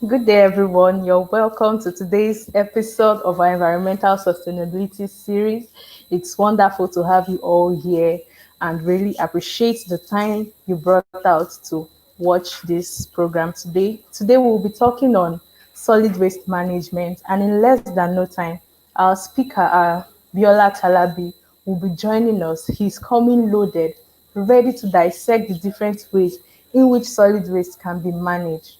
Good day, everyone. You're welcome to today's episode of our environmental sustainability series. It's wonderful to have you all here and really appreciate the time you brought out to watch this program today. Today, we'll be talking on solid waste management, and in less than no time, our speaker, Biola Talabi, will be joining us. He's coming loaded, ready to dissect the different ways in which solid waste can be managed.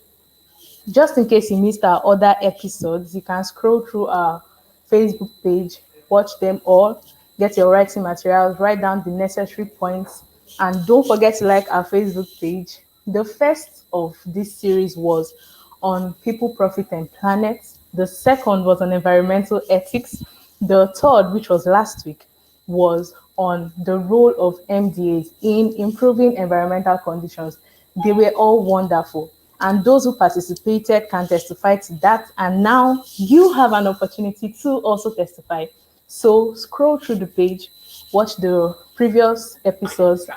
Just in case you missed our other episodes, you can scroll through our Facebook page, watch them all, get your writing materials, write down the necessary points, and don't forget to like our Facebook page. The first of this series was on people, profit, and planet. The second was on environmental ethics. The third, which was last week, was on the role of MDAs in improving environmental conditions. They were all wonderful. And those who participated can testify to that. And now you have an opportunity to also testify. So scroll through the page, watch the previous episodes,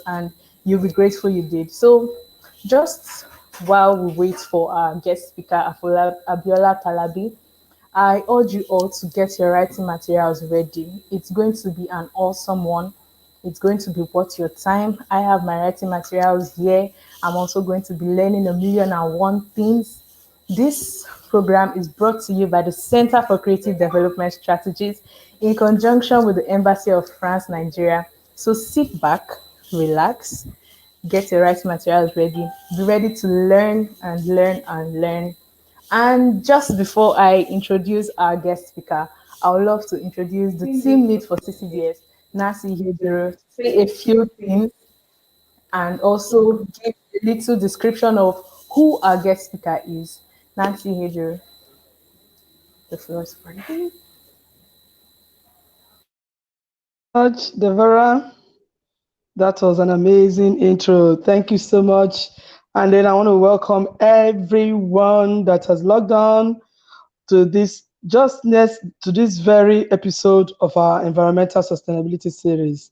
and you'll be grateful you did. So just while we wait for our guest speaker, Abiola Talabi, I urge you all to get your writing materials ready. It's going to be an awesome one. It's going to be worth your time. I have my writing materials here. I'm also going to be learning a million and one things. This program is brought to you by the Center for Creative Development Strategies in conjunction with the Embassy of France, Nigeria. So sit back, relax, get your writing materials ready, be ready to learn and learn and learn. And just before I introduce our guest speaker, I would love to introduce the team lead for CCDS, Nancy Hedero, say a few things and also give a little description of who our guest speaker is. Nancy Hedero, the floor is for you. Much, Devara. That was an amazing intro. Thank you so much. And then I want to welcome everyone that has logged on to this just next to this very episode of our environmental sustainability series.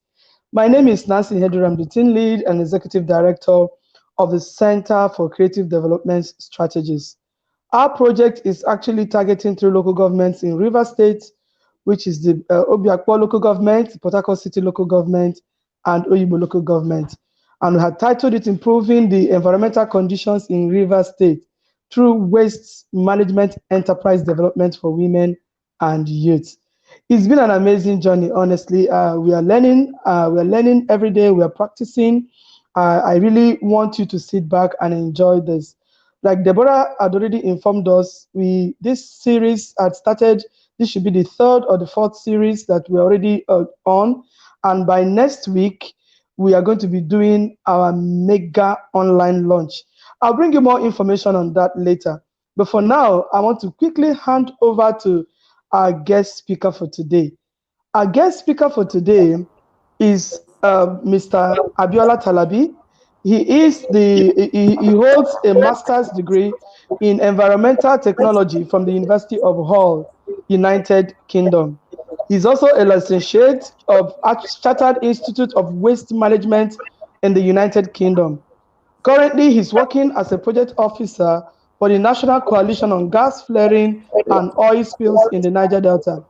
My name is Nancy Hedru. I'm the team lead and executive director of the Center for Creative Development Strategies. Our project is actually targeting through local governments in Rivers State, which is the Obiakpo local government, Port Harcourt City local government, and Oyibo local government. And we had titled it Improving the Environmental Conditions in Rivers State through Waste Management Enterprise Development for Women and Youth. It's been an amazing journey, honestly. We are learning every day, we are practicing. I really want you to sit back and enjoy this. Like Deborah had already informed us, this series had started. This should be the third or the fourth series that we're already on. And by next week, we are going to be doing our mega online launch. I'll bring you more information on that later. But for now, I want to quickly hand over to our guest speaker for today. Our guest speaker for today is Mr. Abiola Talabi. He holds a master's degree in environmental technology from the University of Hull, United Kingdom. He's also a licentiate of Chartered Institute of Waste Management in the United Kingdom. Currently, he's working as a project officer for the National Coalition on Gas Flaring and Oil Spills in the Niger Delta.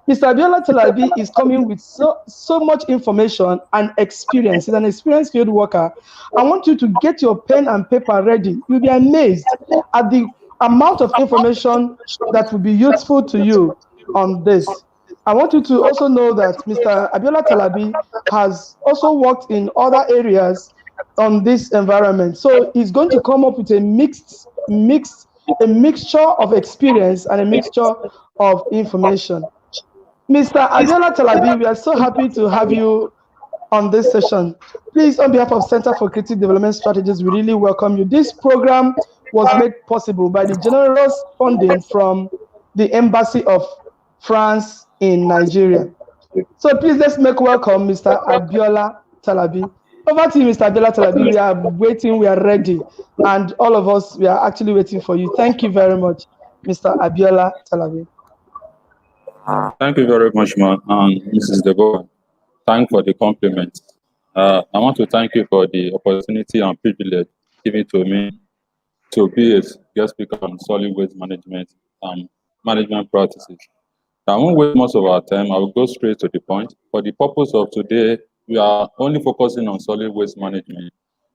Mr. Abiola Talabi is coming with so much information and experience. He's an experienced field worker. I want you to get your pen and paper ready. You'll be amazed at the amount of information that will be useful to you on this. I want you to also know that Mr. Abiola Talabi has also worked in other areas on this environment. So he's going to come up with a mixture of experience and a mixture of information. Mr. Abiola Talabi, we are so happy to have you on this session. Please, on behalf of Center for Creative Development Strategies, we really welcome you. This program was made possible by the generous funding from the Embassy of France in Nigeria. So please, let's make welcome Mr. Abiola Talabi. Over to you, Mr. Abiola Talabi. We are waiting, we are ready. And all of us, we are actually waiting for you. Thank you very much, Mr. Abiola Talabi. Thank you very much, man, and Mrs. Deborah. Thank for the compliment. I want to thank you for the opportunity and privilege given to me to be a guest speaker on solid waste management and management practices. I won't waste most of our time. I will go straight to the point. For the purpose of today, we are only focusing on solid waste management.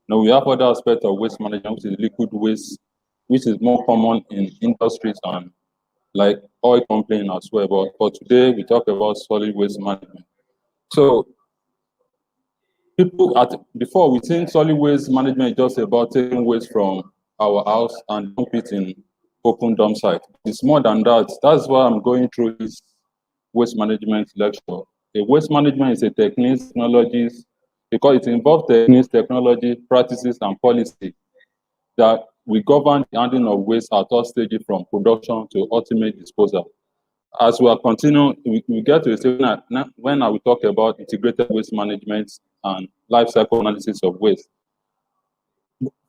Now, we have other aspects of waste management, which is liquid waste, which is more common in industries and like oil company as well. But for today, we talk about solid waste management. So people at before we think solid waste management is just about taking waste from our house and dump it in open dump site. It's more than that. That's why I'm going through this waste management lecture. The waste management is a techniques, technologies, because it involves techniques, technology, practices, and policy that we govern the handling of waste at all stages from production to ultimate disposal. As we are continuing, we get to a stage when I will talk about integrated waste management and life cycle analysis of waste.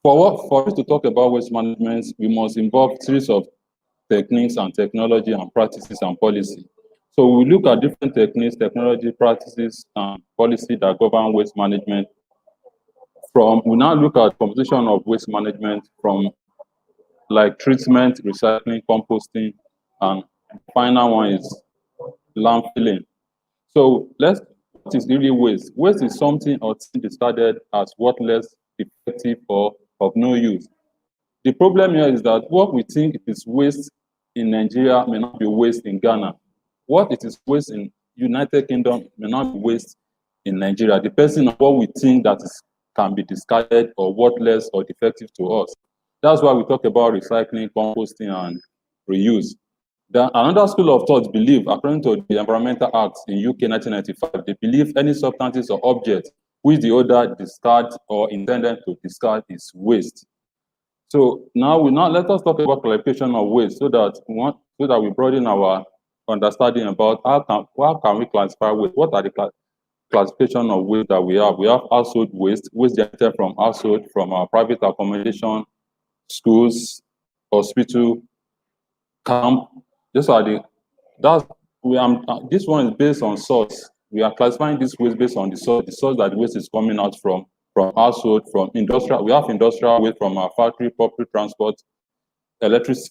For us to talk about waste management, we must involve series of techniques and technology and practices and policy. So we look at different techniques, technology, practices, and policy that govern waste management. We now look at composition of waste management from like treatment, recycling, composting, and the final one is landfilling. So what is really waste? Waste is something or thing discarded as worthless, defective, or of no use. The problem here is that what we think is waste in Nigeria may not be waste in Ghana. What it is waste in United Kingdom may not be waste in Nigeria, depending on what we think can be discarded or worthless or defective to us. That's why we talk about recycling, composting, and reuse. Another school of thought believe, according to the Environmental Act in UK 1995, they believe any substances or object which the owner discard or intended to discard is waste. So now let us talk about classification of waste so that we broaden our understanding about how can we classify waste. What are the classification of waste that we have? We have household waste generated from household, from our private accommodation, schools, hospital, camp. This one is based on source. We are classifying this waste based on the source that the waste is coming out from household, from industrial. We have industrial waste from our factory, public transport, electricity,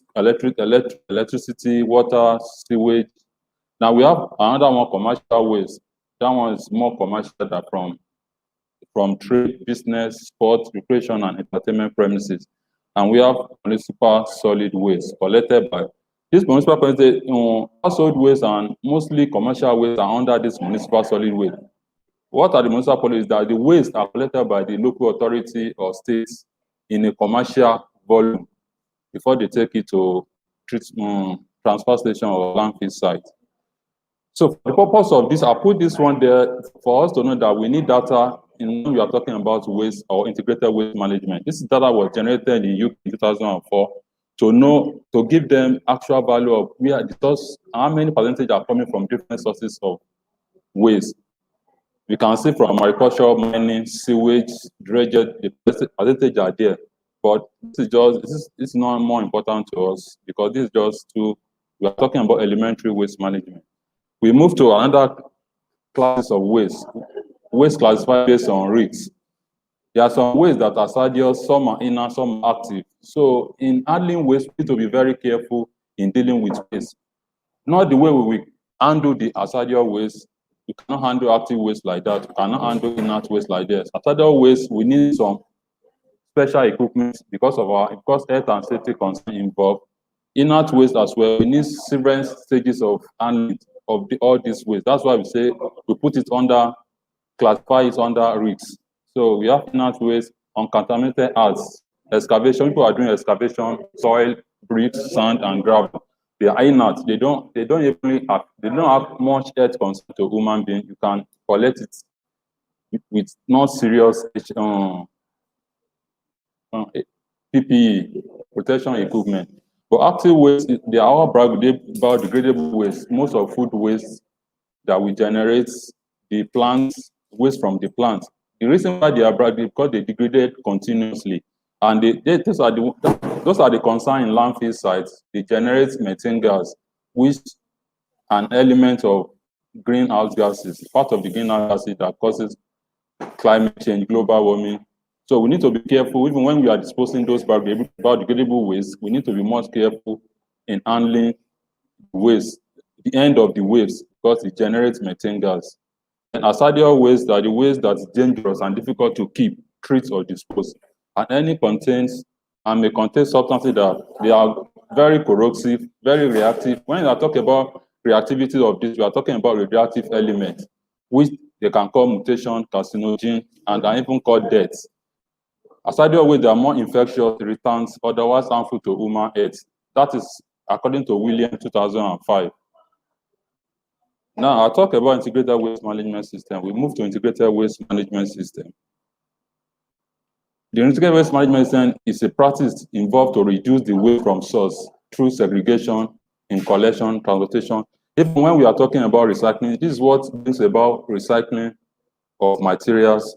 water, sewage. Now we have another one, commercial waste. That one is more commercial than from trade, business, sports, recreation, and entertainment premises. And we have municipal solid waste collected by this municipal premises. Household waste and mostly commercial waste are under this municipal solid waste. What are the municipal policies? That the waste are collected by the local authority or states in a commercial volume before they take it to transfer station or landfill site. So for the purpose of this, I put this one there for us to know that we need data when we are talking about waste or integrated waste management. This data was generated in UK in 2004 to give them actual value of where the source, how many percentage are coming from different sources of waste. We can see from agriculture, mining, sewage, dredging, the percentage are there. But this is not more important to us because this is we are talking about elementary waste management. We move to another classes of waste. Waste classified based on risks. There are some waste that are hazardous, some are inner, some are active. So in handling waste, we need to be very careful in dealing with waste. Not the way we handle the hazardous waste. You cannot handle active waste like that. You cannot handle inert waste like this. Hazardous waste, we need some special equipment because health and safety concern involved. Inert waste as well, we need several stages of handling of all these waste. That's why we say we put it under, classify it under risks. So we have inert waste, uncontaminated earths, excavation. People are doing excavation, soil, bricks, sand, and gravel. They are inert. They don't have much health concern to human being. You can collect it with not serious PPE, protection equipment. But active waste, they are all biodegradable waste. Most of food waste that we generate, the plants, waste from the plant. The reason why they are biodegradable because they degraded continuously. And those are the concern in landfill sites. They generate methane gas, which an element of greenhouse gases, part of the greenhouse gases that causes climate change, global warming. So we need to be careful, even when we are disposing those biodegradable waste, we need to be more careful in handling waste, the end of the waste, because it generates methane gas. And hazardous waste are the waste that is dangerous and difficult to keep, treat, or dispose. And any contains and may contain substances that they are very corrosive, very reactive. When I talk about reactivity of this, we are talking about radioactive elements, which they can cause mutation, carcinogen, and are even cause death. Hazardous waste, they are more infectious, irritants, otherwise harmful to human health. That is according to William 2005. Now, I'll talk about integrated waste management system. We move to integrated waste management system. The integrated waste management system is a practice involved to reduce the waste from source through segregation, in collection, transportation. Even when we are talking about recycling, this is what brings about recycling of materials.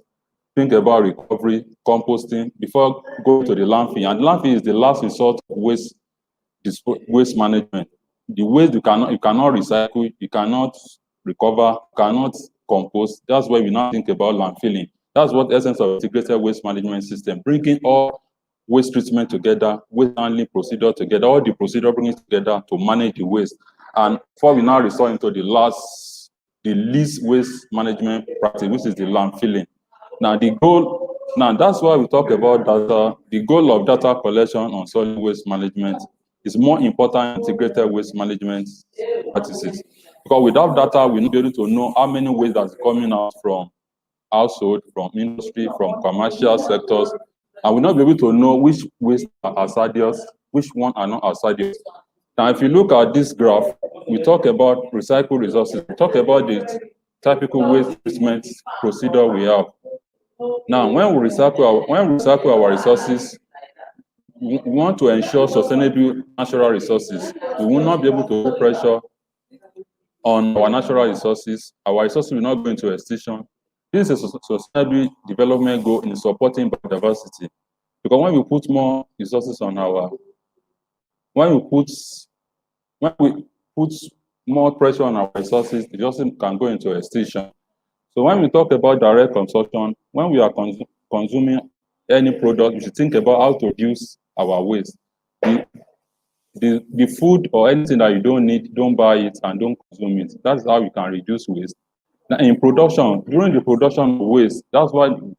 Think about recovery, composting, before going to the landfill. And landfill is the last resort of waste management. The waste you cannot recycle, you cannot recover, you cannot compost. That's why we now think about landfilling. That's what the essence of integrated waste management system, bringing all waste treatment together, waste handling procedure together, all the procedure bringing together to manage the waste. And before we now resort into the least waste management practice, which is the landfilling. Now that's why we talk about data. The goal of data collection on solid waste management is more important in integrated waste management practices. Because without data, we'll not be able to know how many waste that's coming out from household, from industry, from commercial sectors, and we'll not be able to know which waste are hazardous, which one are not hazardous. Now, if you look at this graph, we talk about recycled resources, we talk about the typical waste treatment procedure we have. Now, when we recycle our resources, we want to ensure sustainable natural resources. We will not be able to put pressure on our natural resources. Our resources will not go into extinction. This is a sustainable development goal in supporting biodiversity. Because when we put more resources on when we put more pressure on our resources, the resources can go into extinction. So when we talk about direct consumption, when we are consuming any product, we should think about how to reduce our waste. The food or anything that you don't need, don't buy it and don't consume it. That's how we can reduce waste. Now, in production, during the production of waste, that's why we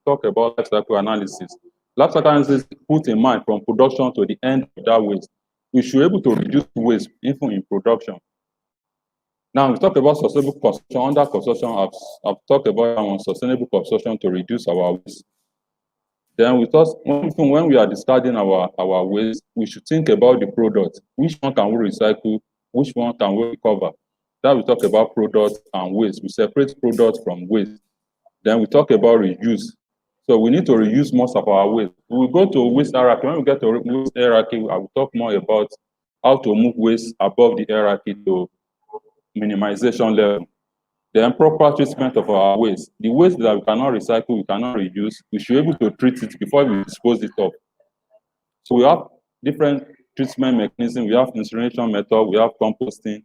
talk about life cycle analysis. Life cycle analysis put in mind from production to the end of that waste. We should be able to reduce waste even in production. Now, we talk about sustainable consumption. Under consumption, I've talked about sustainable consumption to reduce our waste. Then we thought, even when we are discarding our waste, we should think about the product. Which one can we recycle? Which one can we recover? Then we talk about product and waste. We separate product from waste. Then we talk about reuse. So we need to reuse most of our waste. We will go to waste hierarchy. When we get to waste hierarchy, I will talk more about how to move waste above the hierarchy to minimization level. Then proper treatment of our waste. The waste that we cannot recycle, we cannot reuse, we should be able to treat it before we dispose it off. So we have different treatment mechanisms. We have incineration method, we have composting,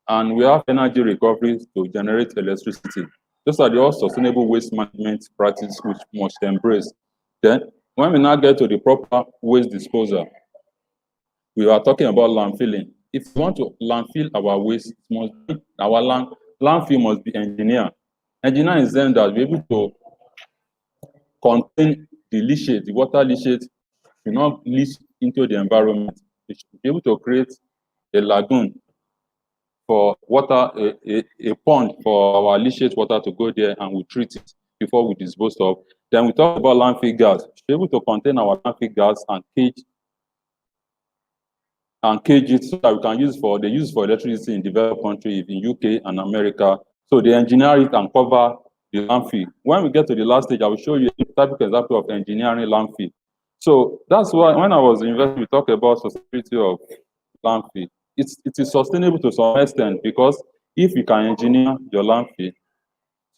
and we have energy recovery to generate electricity. Those are the all sustainable waste management practices which must embrace. Then, when we now get to the proper waste disposal, we are talking about landfilling. If we want to landfill our waste, landfill must be engineered. Engineering is then that we're able to contain the leachate, the water leachate, should not leach into the environment. We should be able to create a lagoon for water, a pond for our leachate water to go there, and we treat it before we dispose of. Then we talk about landfill gas. We should be able to contain our landfill gas and cage it so that we can use for electricity in developed countries, in UK and America. So they engineer it and cover the landfill. When we get to the last stage, I will show you a typical example of engineering landfill. So that's why when I was in university, we talked about sustainability of landfill. It is sustainable to some extent, because if you can engineer your landfill,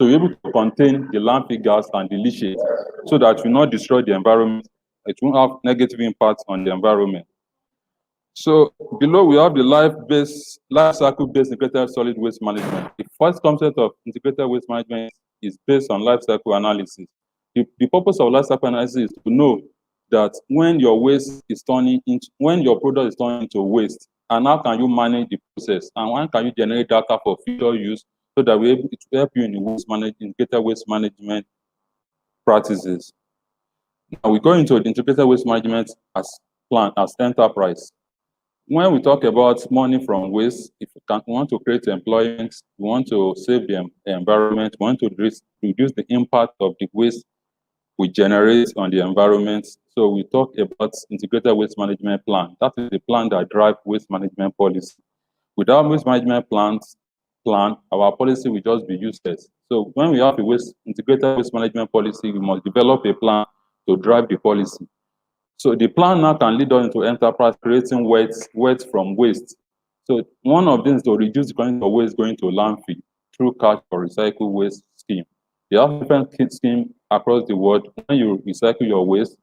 so you're able to contain the landfill gas and the leachate so that you not destroy the environment, it won't have negative impact on the environment. So below we have the life cycle based integrated solid waste management. The first concept of integrated waste management is based on life cycle analysis. The purpose of life cycle analysis is to know that when your when your product is turning into waste, and how can you manage the process, and when can you generate data for future use, so that we're able to help you in the integrated waste management practices. Now we go into the integrated waste management as enterprise. When we talk about money from waste, if we want to create employment, we want to save the environment, we want to reduce the impact of the waste we generate on the environment. So we talk about integrated waste management plan. That is the plan that drives waste management policy. Without waste management plan, our policy will just be useless. So when we have a integrated waste management policy, we must develop a plan to drive the policy. So the plan now can lead us into enterprise creating waste from waste. So one of these is to reduce the quantity of waste going to landfill through catch or recycle waste scheme. They have different schemes across the world. When you recycle your waste,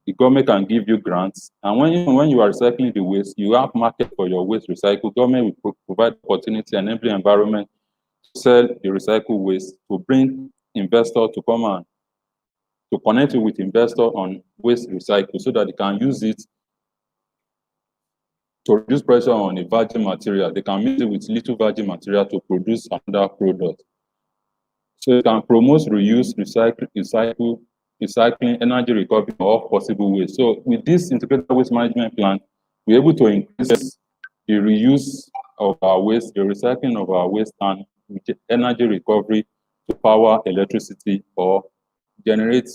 the government can give you grants. And when you are recycling the waste, you have market for your waste recycle. Government will provide opportunity and enable environment to sell the recycle waste, to bring investors to come and to connect you with investor on waste recycle so that they can use it to reduce pressure on the virgin material. They can mix it with little virgin material to produce another product. So it can promote reuse, recycling, energy recovery of possible waste. So with this integrated waste management plan, we're able to increase the reuse of our waste, the recycling of our waste, and energy recovery to power electricity or generate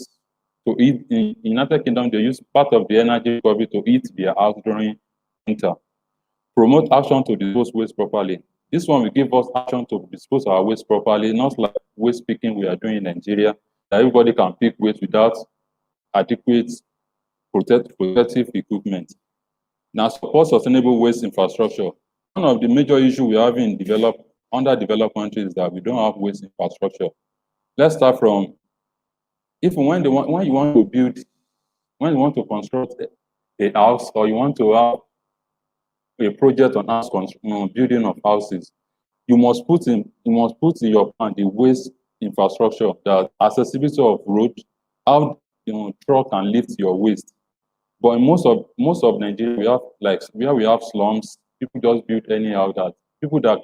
to eat. In United Kingdom, they use part of the energy recovery to heat their house during winter. Promote action to dispose waste properly. This one will give us action to dispose our waste properly, not like waste picking we are doing in Nigeria, that everybody can pick waste without adequate protective equipment. Now, support sustainable waste infrastructure. One of the major issues we have in underdeveloped countries is that we don't have waste infrastructure. Let's start from when you want to construct a house, or you want to have a project on building of houses, you must put in your plan the waste infrastructure, the accessibility of road, how truck can lift your waste. But in most of Nigeria, we have where we have slums, people just build anyhow, that people that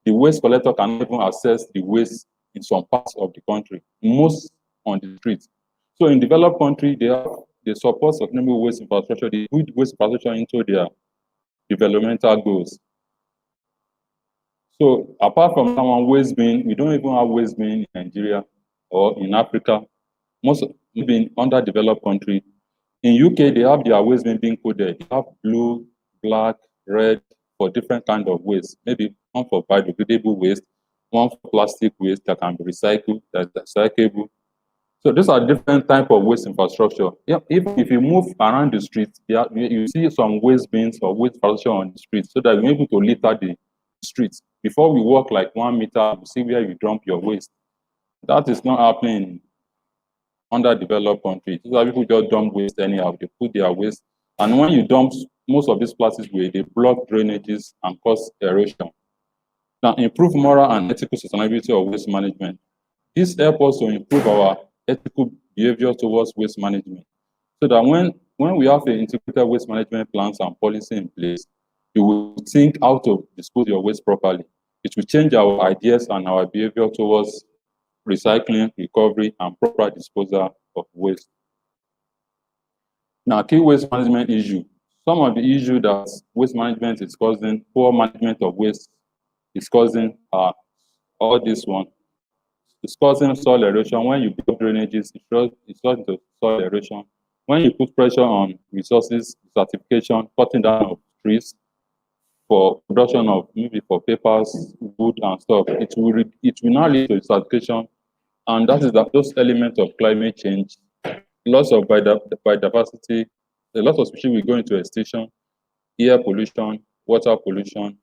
the waste collector can even access the waste in some parts of the country, most on the streets. So in developed country, they support sustainable waste infrastructure, they put waste infrastructure into their developmental goals. So apart from someone waste bin, we don't even have waste bin in Nigeria or in Africa. Even underdeveloped country. In UK, they have their waste bin being coded. They have blue, black, red for different kind of waste. Maybe one for biodegradable waste, one for plastic waste that can be recycled, that's recyclable. So these are different type of waste infrastructure. Yeah, even if you move around the street, you see some waste bins or waste infrastructure on the street, so that you're able to litter the streets. Before we walk like 1 meter, you see where you dump your waste. That is not happening in underdeveloped countries. These are people just dump waste anyhow. They put their waste, and when you dump most of these plastic waste, they block drainages and cause erosion. Now, improve moral and ethical sustainability of waste management. This helps us to improve our ethical behavior towards waste management, so that when we have the integrated waste management plans and policy in place, you will think how to dispose your waste properly. It will change our ideas and our behavior towards recycling, recovery, and proper disposal of waste. Now, key waste management issue. Some of the issues that waste management is causing, poor management of waste is causing all this one. It's causing soil erosion. When you build drainages, it's causing soil erosion. When you put pressure on resources, certification, cutting down of trees for production of maybe for papers, wood, and stuff, it will now lead to certification, and that is those elements of climate change, loss of biodiversity, a lot of species will go into extinction, air pollution, water pollution.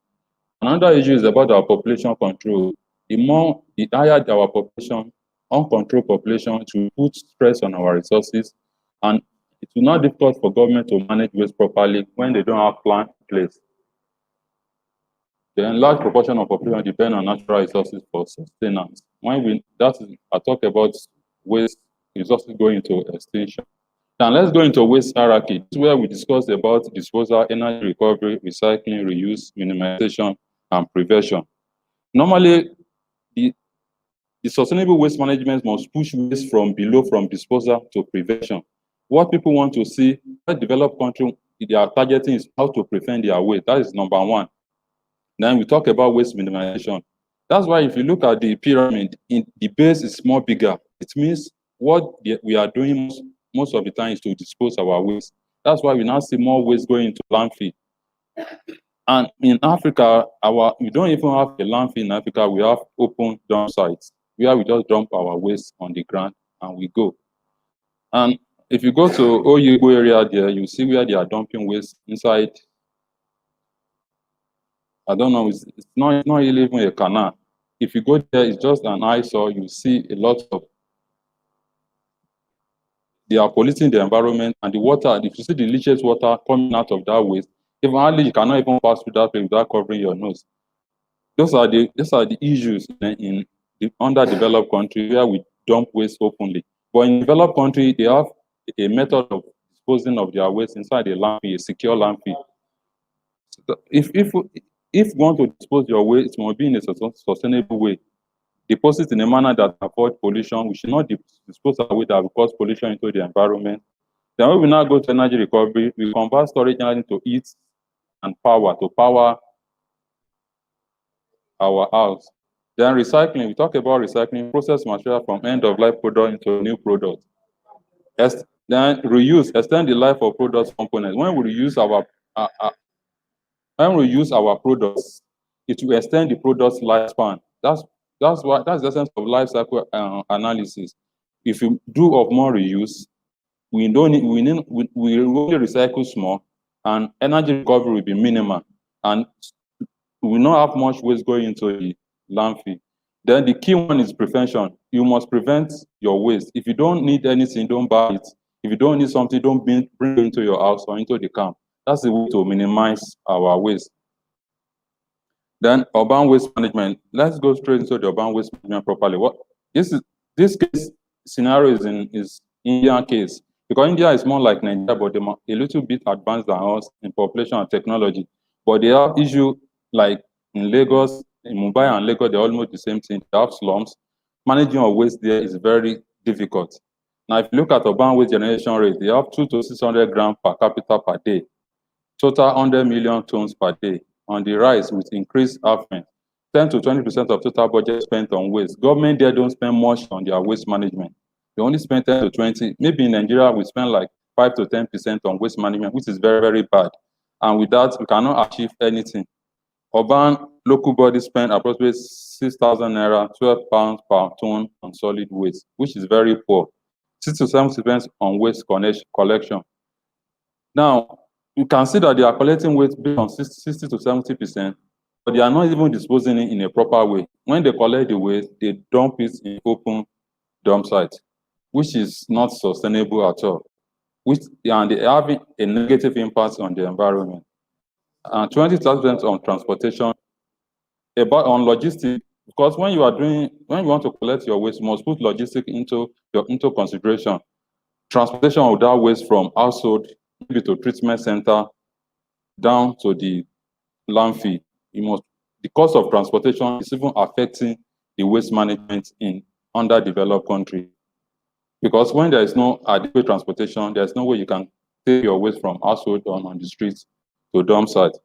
Another issue is about our population control. The higher our population, uncontrolled population, to put stress on our resources, and it will not be difficult for government to manage waste properly when they don't have plan in place. The large proportion of population depend on natural resources for sustenance. I talk about waste resources going into extinction. Now let's go into waste hierarchy. This is where we discuss about disposal, energy recovery, recycling, reuse, minimization, and prevention. Normally, the sustainable waste management must push waste from below, from disposal to prevention. What people want to see, a developed country, they are targeting is how to prevent their waste. That is number one. Then we talk about waste minimization. That's why if you look at the pyramid, the base is more bigger. It means what we are doing most of the time is to dispose our waste. That's why we now see more waste going into landfill. And in Africa, we don't even have a landfill in Africa. We have open dump sites where we just dump our waste on the ground and we go. And if you go to Oyigbo area there, you see where they are dumping waste inside. I don't know, it's not really even a canal. If you go there, it's just an eyesore. You see a lot of, they are polluting the environment and the water. If you see the leachate water coming out of that waste, even hardly you cannot even pass through that place without covering your nose. Those are the issues in the underdeveloped country where we dump waste openly. But in developed country, they have a method of disposing of their waste inside a landfill, a secure landfill. So if you want to dispose your waste, it must be in a sustainable way. Deposit in a manner that avoids pollution. We should not dispose our waste that will cause pollution into the environment. Then when we now go to energy recovery, we convert storage energy to heat and power, to power our house. Then recycling, we talk about recycling, process material from end-of-life product into new product. Then reuse, extend the life of product components. When we use our products, it will extend the product's lifespan. That's the essence of life cycle analysis. If you do of more reuse, we only recycle small, and energy recovery will be minimal, and we will not have much waste going into the landfill. Then the key one is prevention. You must prevent your waste. If you don't need anything, don't buy it. If you don't need something, don't bring it into your house or into the camp. That's the way to minimize our waste. Then urban waste management. Let's go straight into the urban waste management properly. This case scenario is Indian case, because India is more like Nigeria, but they're a little bit advanced than us in population and technology. But they have issue like in Lagos, in Mumbai and Lagos, they're almost the same thing. They have slums. Managing our waste there is very difficult. Now, if you look at urban waste generation rate, they have 200 to 600 grams per capita per day, total 100 million tons per day. On the rise with increased affluence, 10 to 20% of total budget spent on waste. Government there don't spend much on their waste management. They only spend 10 to 20. Maybe in Nigeria, we spend like 5 to 10% on waste management, which is very, very bad. And with that, we cannot achieve anything. Urban local bodies spend approximately 6,000 naira, 12 pounds per ton on solid waste, which is very poor. 6 to 7% on waste collection. Now, you can see that they are collecting waste based on 60 to 70%, but they are not even disposing it in a proper way. When they collect the waste, they dump it in open dump sites, which is not sustainable at all, and they have a negative impact on the environment. 20% on transportation, on logistics, because when you want to collect your waste, you must put logistics into consideration. Transportation of that waste from household, maybe to treatment center, down to the landfill. The cost of transportation is even affecting the waste management in underdeveloped country. Because when there is no adequate transportation, there's no way you can take your waste from household on the streets to dump site.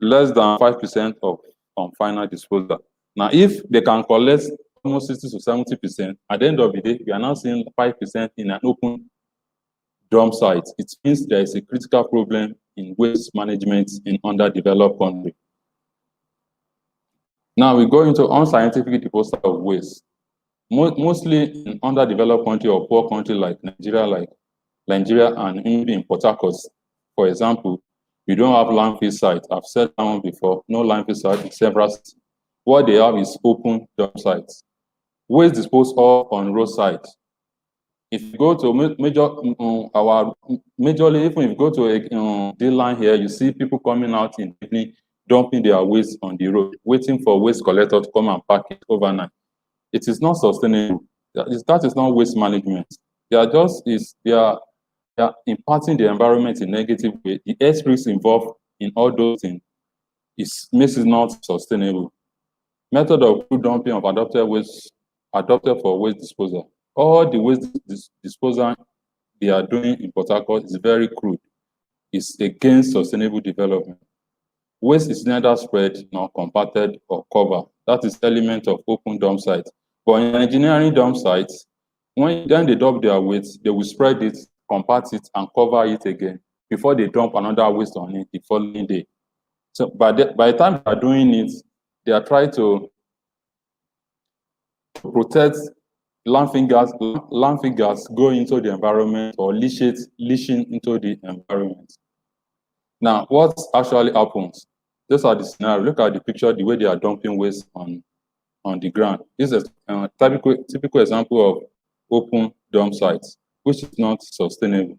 Less than 5% on final disposal. Now, if they can collect almost 60 to 70%, at the end of the day, we are now seeing 5% in an open dump site. It means there is a critical problem in waste management in underdeveloped country. Now we go into unscientific disposal of waste. Mostly in underdeveloped country or poor country like Nigeria and even in Port Harcourt, for example, we don't have landfill sites. I've said that one before, no landfill site in several cities. What they have is open dump sites. Waste disposal on roadside. If you go to majorly, even if you go to a D line here, you see people coming out in the evening, dumping their waste on the road, waiting for waste collector to come and pack it overnight. It is not sustainable. That is not waste management. They are impacting the environment in a negative way. The health risks involved in all those things makes it not sustainable. Method of crude dumping of adopted for waste disposal. All the waste disposal they are doing in Port Harcourt is very crude. It's against sustainable development. Waste is neither spread nor compacted or covered. That is element of open dump site. But in engineering dump sites, when then they dump their waste, they will spread it, compact it, and cover it again before they dump another waste on it the following day. So by the time they are doing it, they are trying to protect landfill gas go into the environment or leaching into the environment. Now, what actually happens? These are the scenario. Look at the picture, the way they are dumping waste on the ground. This is a typical example of open dump sites, which is not sustainable.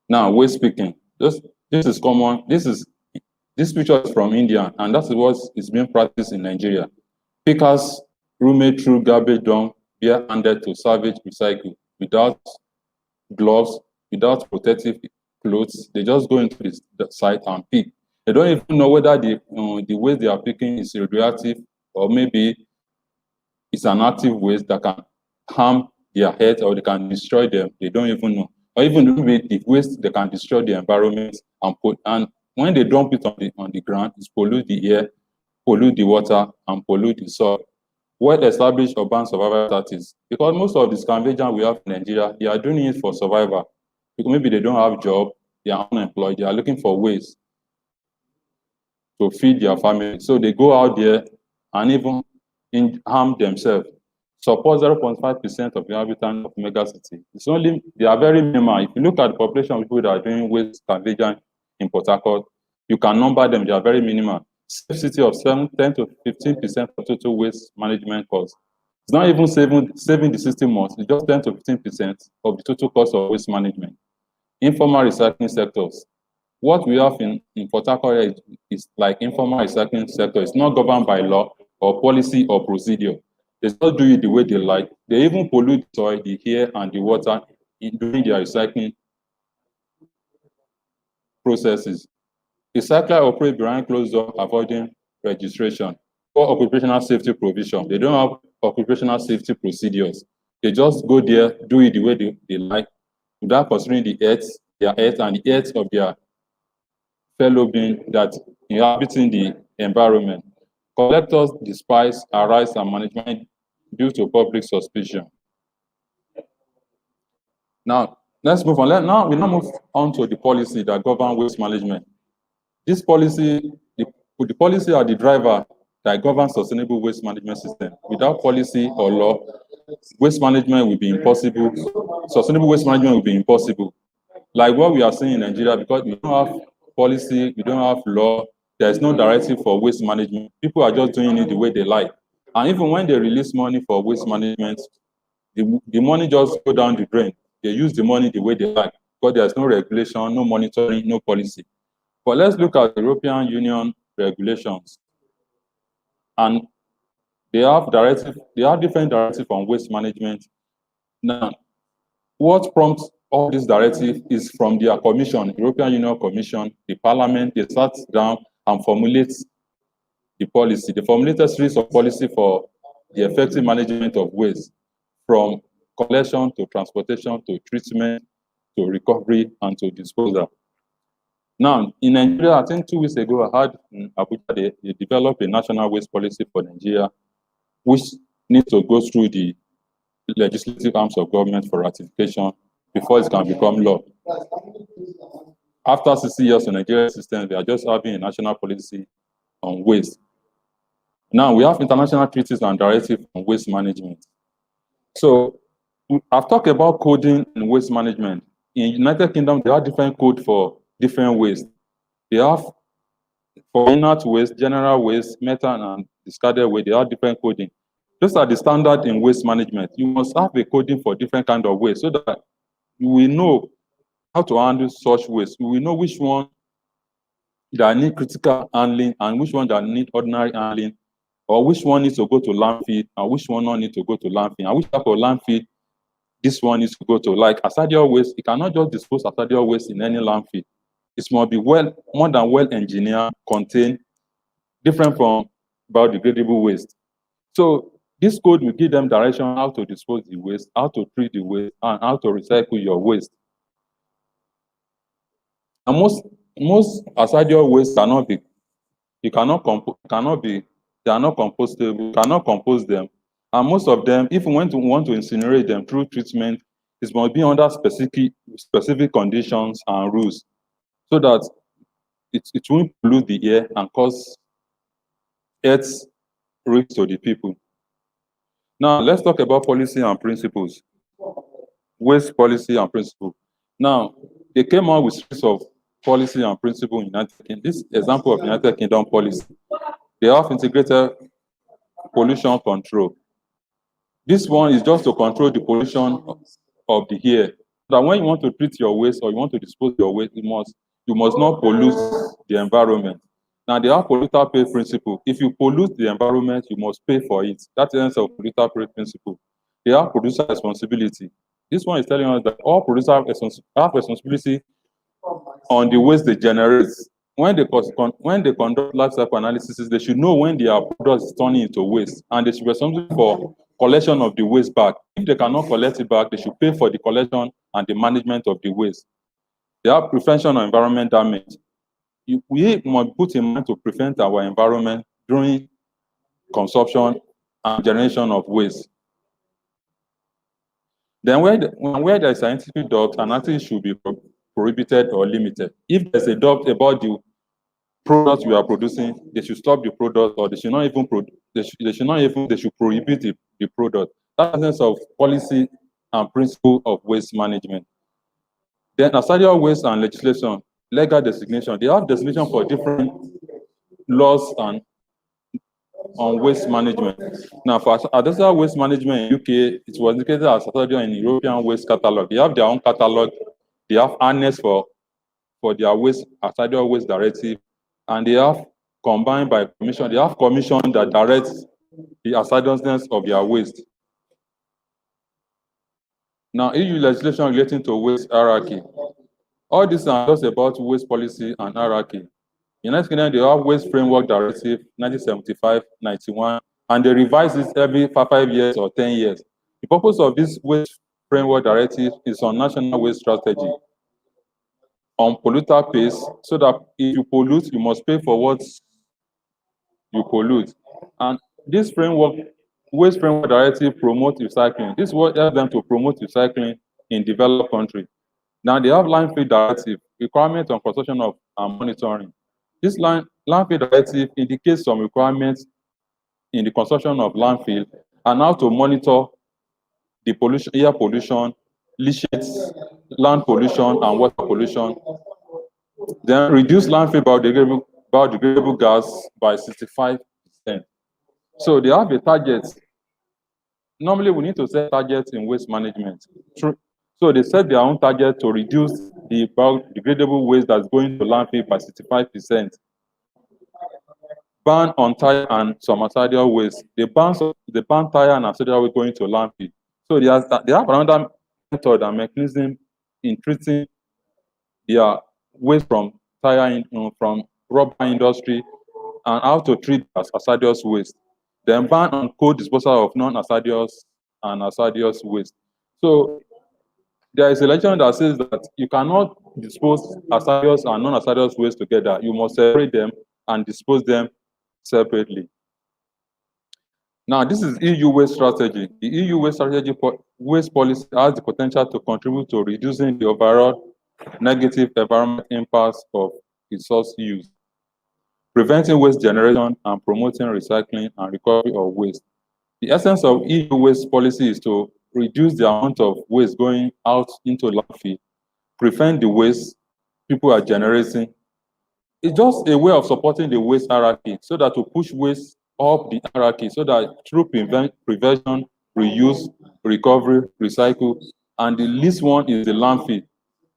Now, waste picking. This is common. This picture is from India, and that's what is being practiced in Nigeria. Pickers roommate through garbage dump, bare-handed to salvage recycle without gloves, without protective clothes. They just go into the site and pick. They don't even know whether the waste they are picking is radioactive or maybe it's an active waste that can harm their health or they can destroy them. They don't even know. Or even with the waste, they can destroy the environment and when they dump it on the ground, it pollute the air, pollute the water, and pollute the soil. Well-established urban survival tactics, because most of the scavengers we have in Nigeria, they are doing it for survival. Because maybe they don't have job, they are unemployed, they are looking for ways to feed their family. So they go out there and even harm themselves. Support 0.5% of the inhabitants of megacity. They are very minimal. If you look at the population of people that are doing waste scavenging in Port Harcourt, you can number them, they are very minimal. Safe city of 10 to 15% of total waste management costs. It's not even saving the system much, it's just 10 to 15% of the total cost of waste management. Informal recycling sectors. What we have in Port Harcourt is like informal recycling sector. It's not governed by law or policy or procedure. They just do it the way they like. They even pollute the soil, the air, and the water during their recycling processes. Recyclers operate behind closed door, avoiding registration or occupational safety provision. They don't have occupational safety procedures. They just go there, do it the way they like, without considering their health and the health of their fellow being that inhabiting the environment. Collectors despise arrest and management due to public suspicion. Now, let's move on. We now move on to the policy that governs waste management. This policy, the policy are the driver that governs sustainable waste management system. Without policy or law, waste management will be impossible. Sustainable waste management will be impossible. Like what we are seeing in Nigeria, because we don't have policy, we don't have law, there is no directive for waste management. People are just doing it the way they like. And even when they release money for waste management, the money just go down the drain. They use the money the way they like, because there's no regulation, no monitoring, no policy. But let's look at the European Union regulations. And they have different directives on waste management. Now, what prompts all this directive is from their commission, European Union Commission, the Parliament. They sat down and formulate the policy. They formulate a series of policy for the effective management of waste, from collection to transportation to treatment to recovery and to disposal. Now, in Nigeria, I think 2 weeks ago, I had in Abuja, they developed a national waste policy for Nigeria, which needs to go through the legislative arms of government for ratification before it can become law. After 60 years in Nigerian system, we are just having a national policy on waste. Now, we have international treaties and directives on waste management. So, I've talked about coding and waste management. In United Kingdom, they have different code for different waste. They have for inert waste, general waste, metal and discarded waste, they have different coding. Those are the standard in waste management. You must have a coding for different kind of waste so that you will know how to handle such waste. You will know which one that need critical handling and which one that need ordinary handling, or which one needs to go to landfill and which one not need to go to landfill, and which type of landfill this one needs to go to. Like hazardous waste, you cannot just dispose hazardous waste in any landfill. It must be more than well engineered, contained, different from biodegradable waste. So this code will give them direction how to dispose the waste, how to treat the waste, and how to recycle your waste. And most hazardous waste cannot be, they are not compostable, you cannot compose them. And most of them, if you want to incinerate them through treatment, it must be under specific conditions and rules so that it won't pollute the air and cause health risk to the people. Now, let's talk about policy and principles. Waste policy and principle. Now, they came out with series of policy and principle in United Kingdom. This example of United Kingdom policy, they have integrated pollution control. This one is just to control the pollution of the air. That when you want to treat your waste or you want to dispose your waste, you must not pollute the environment. Now, they have polluter pay principle. If you pollute the environment, you must pay for it. That's the essence of polluter pay principle. They have producer responsibility. This one is telling us that all producers have responsibility on the waste they generate. When they conduct life cycle analysis, they should know when their product is turning into waste, and they should be responsible for collection of the waste back. If they cannot collect it back, they should pay for the collection and the management of the waste. They have prevention of environment damage. We must put in mind to prevent our environment during consumption and generation of waste. Then where there is scientific doubt, an activity should be prohibited or limited. If there's a doubt about the product we are producing, they should stop the product, or they should prohibit the product. That's the sense of policy and principle of waste management. Then hazardous waste and legislation, legal designation. They have designation for different laws and on waste management. Now, for hazardous waste management in UK, it was indicated as hazardous in European Waste Catalog. They have their own catalog. They have harness for their waste, hazardous waste directive, and they have combined by commission. They have commission that directs the hazardousness of their waste. Now, EU legislation relating to waste hierarchy. All this are just about waste policy and hierarchy. In United Kingdom, they have Waste Framework Directive 1975-91, and they revise this every 5 years or 10 years. The purpose of this Waste Framework Directive is on national waste strategy, on polluter pays, so that if you pollute, you must pay for what you pollute. And this Waste Framework Directive promotes recycling. This is what helps them to promote recycling in developed countries. Now they have landfill directive, requirements on construction of and monitoring. This landfill directive indicates some requirements in the construction of landfill and how to monitor the pollution, air pollution, leachates, land pollution, and water pollution. Then reduce landfill biodegradable gas by 65%. So they have a target. Normally, we need to set targets in waste management. So they set their own target to reduce the biodegradable waste that's going to landfill by 65%. Ban on tire and some hazardous waste. They ban tire and hazardous waste going to landfill. So they have another method and mechanism in treating their waste from from rubber industry and how to treat as hazardous waste. Then ban on cold disposal of non-hazardous and hazardous waste. So there is a legend that says that you cannot dispose hazardous and non-hazardous waste together. You must separate them and dispose them separately. Now, this is EU waste strategy. The EU waste strategy waste policy has the potential to contribute to reducing the overall negative environmental impacts of resource use, preventing waste generation, and promoting recycling and recovery of waste. The essence of EU waste policy is to reduce the amount of waste going out into landfill, prevent the waste people are generating. It's just a way of supporting the waste hierarchy so that to push waste up the hierarchy so that through prevention, reuse, recovery, recycle, and the least one is the landfill.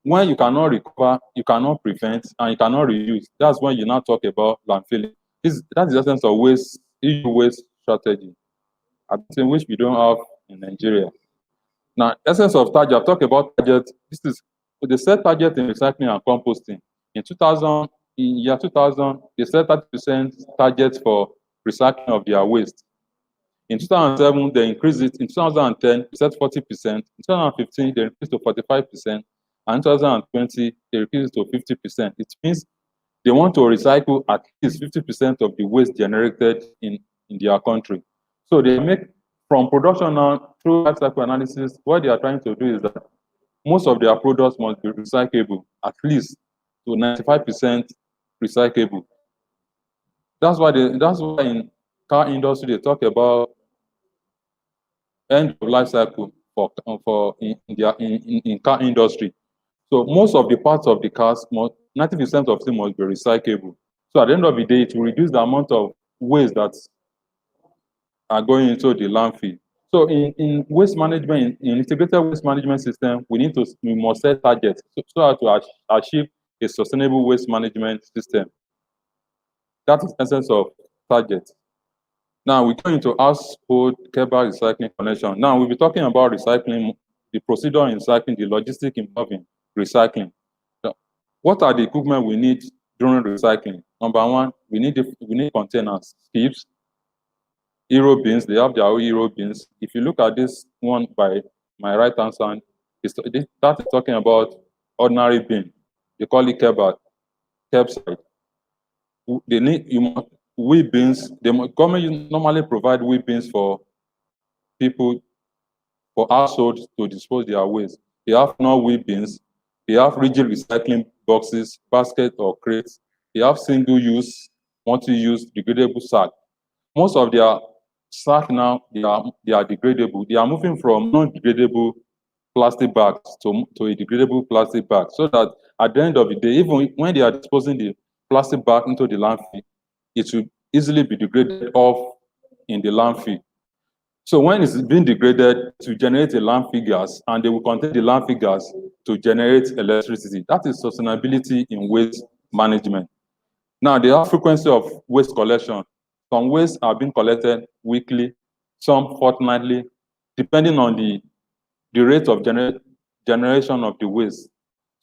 When you cannot recover, you cannot prevent, and you cannot reuse, that's when you now talk about landfilling. That's the essence of waste, EU waste strategy, which we don't have in Nigeria. Now, essence of target, I've talked about target. This is the set target in recycling and composting. In year 2000, they set 30% target for recycling of their waste. In 2007, they increased it. In 2010, they set 40%. In 2015, they increased to 45%. And in 2020, they increased to 50%. It means they want to recycle at least 50% of the waste generated in their country. So they make, from production now through life cycle analysis, what they are trying to do is that most of their products must be recyclable, at least to 95% recyclable. That's why in car industry they talk about end of life cycle for in car industry. So most of the parts of the cars, 90% of them must be recyclable. So at the end of the day, it will reduce the amount of waste that are going into the landfill. So in waste management, in integrated waste management system, we must set targets so as to achieve a sustainable waste management system. That is the essence of target. Now we go into household cable recycling connection. Now we'll be talking about recycling, the procedure in recycling, the logistic involving recycling. So what are the equipment we need during recycling? Number one, we need containers, skips, hero bins. They have their own hero bins. If you look at this one by my right hand side, that is talking about ordinary bin. They call it curbside. They need wheel bins. The government normally provide wheel bins for people, for households to dispose their waste. They have no wheel bins. They have rigid recycling boxes, basket or crates. They have single-use, multi-use, degradable sack. Most of their sack now, they are degradable. They are moving from non-degradable plastic bags to a degradable plastic bag, so that at the end of the day, even when they are disposing the plastic bag into the landfill, it will easily be degraded off in the landfill. So when it's being degraded, to generate a landfill gas, and they will contain the landfill gas to generate electricity. That is sustainability in waste management. Now, the frequency of waste collection. Some waste are being collected weekly, some fortnightly, depending on the rate of generation of the waste.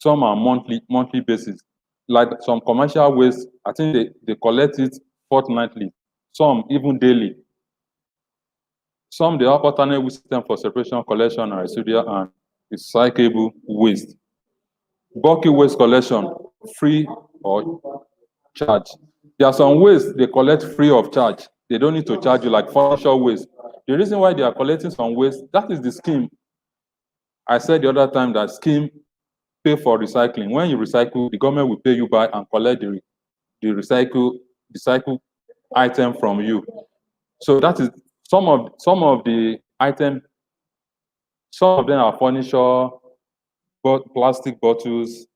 Some are monthly basis. Like some commercial waste, I think they collect it fortnightly, some even daily. Some they have alternate waste system for separation, collection, and residual and recyclable waste. Bulky waste collection, free or charge. There are some waste they collect free of charge. They don't need to charge you, like furniture waste. The reason why they are collecting some waste, that is the scheme. I said the other time that scheme pay for recycling. When you recycle, the government will pay you back and collect the recycle item from you. So that is some of the items. Some of them are furniture, but plastic bottles,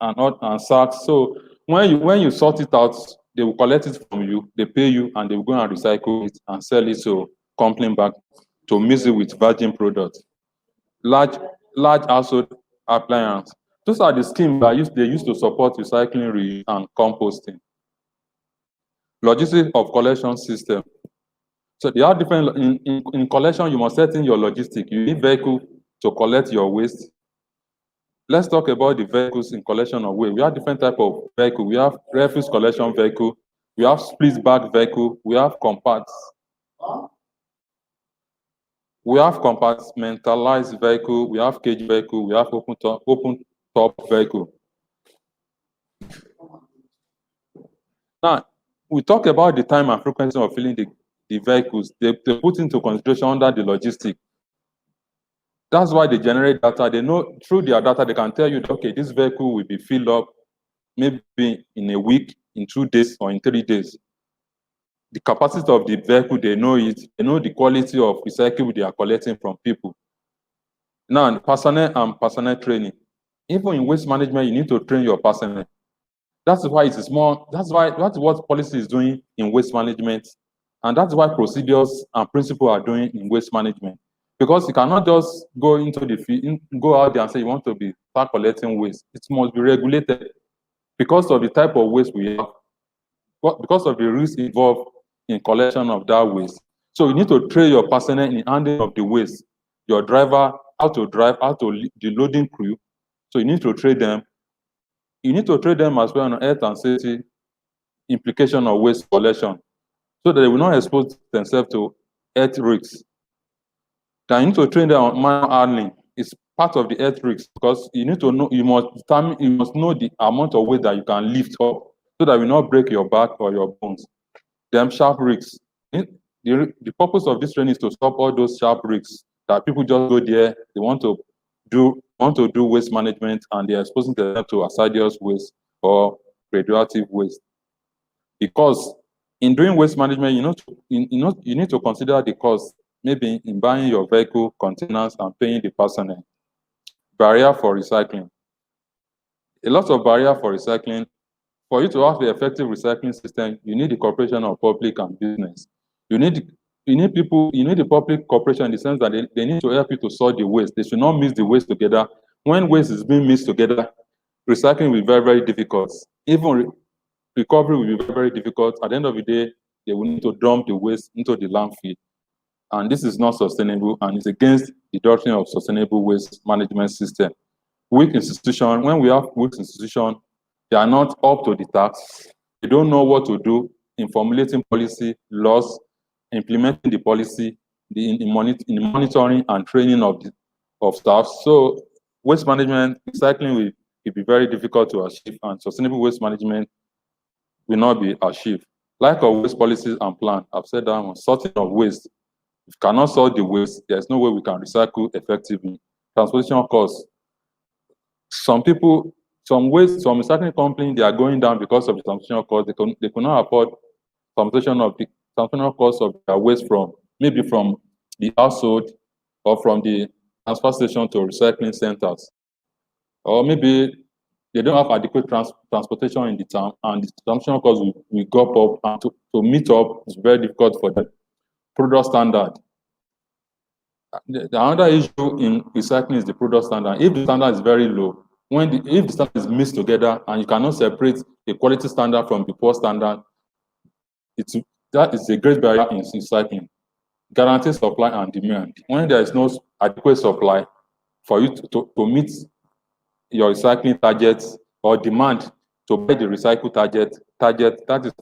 and sacks. So when you sort it out, they will collect it from you, they pay you, and they will go and recycle it and sell it to company back to mix it with virgin products. Large household appliance. Those are the schemes that they use to support recycling, reuse, and composting. Logistics of collection system. So they are different. In collection, you must set in your logistic. You need vehicle to collect your waste. Let's talk about the vehicles in collection of waste. We have different type of vehicle. We have refuse collection vehicle. We have split bag vehicle. We have compartmentalized vehicle. We have cage vehicle. We have open top vehicle. Now, we talk about the time and frequency of filling the vehicles. They put into consideration under the logistic. That's why they generate data. They know through their data, they can tell you, okay, this vehicle will be filled up maybe in a week, in 2 days, or in 3 days. The capacity of the vehicle, they know it. They know the quality of recyclable they are collecting from people. Now, personnel and personnel training. Even in waste management, you need to train your personnel. That's why it is more. That's what policy is doing in waste management And that's why procedures and principles are doing in waste management. Because you cannot just go into the field, go out there and say you want to start collecting waste. It must be regulated because of the type of waste we have, because of the risks involved in collection of that waste. So you need to train your personnel in handling of the waste, your driver, how to drive, the loading crew. So you need to train them. You need to train them as well on health and safety implication of waste collection, so that they will not expose themselves to health risks. Then you need to train them on manual handling. It's part of the health risks, because you need to know, you must know the amount of weight that you can lift up, so that you will not break your back or your bones. Them sharp risks. The purpose of this training is to stop all those sharp risks that people just go there, they want to do waste management, and they're exposing themselves to hazardous waste or radioactive waste. Because in doing waste management, you need to consider the cost, maybe in buying your vehicle, containers, and paying the personnel. Barrier for recycling. A lot of barrier for recycling. For you to have the effective recycling system, you need the cooperation of public and business. You need the public cooperation in the sense that they need to help you to sort the waste. They should not mix the waste together. When waste is being mixed together, recycling will be very, very difficult. Even recovery will be very, very difficult. At the end of the day, they will need to dump the waste into the landfill. And this is not sustainable, and it's against the doctrine of sustainable waste management system. Weak institution, when we have weak institution, they are not up to the task. They don't know what to do in formulating policy, laws, implementing the policy, in monitoring and training of staff. So waste management, recycling will be very difficult to achieve, and sustainable waste management will not be achieved. Lack of waste policies and plan. I've said that one. Sorting of waste. If you cannot sort the waste, there's no way we can recycle effectively. Transportation costs. Some recycling companies, they are going down because of the transportation costs. They cannot afford transportation costs of their waste from the household or from the transfer station to recycling centers. Or maybe they don't have adequate transportation in the town, and the transportation costs will go up, and to meet up is very difficult for them. Product standard. The another issue in recycling is the product standard. If the standard is very low, if the standard is mixed together and you cannot separate the quality standard from the poor standard, that is a great barrier in recycling. Guarantee supply and demand. When there is no adequate supply for you to meet your recycling targets, or demand to buy the recycle target, that is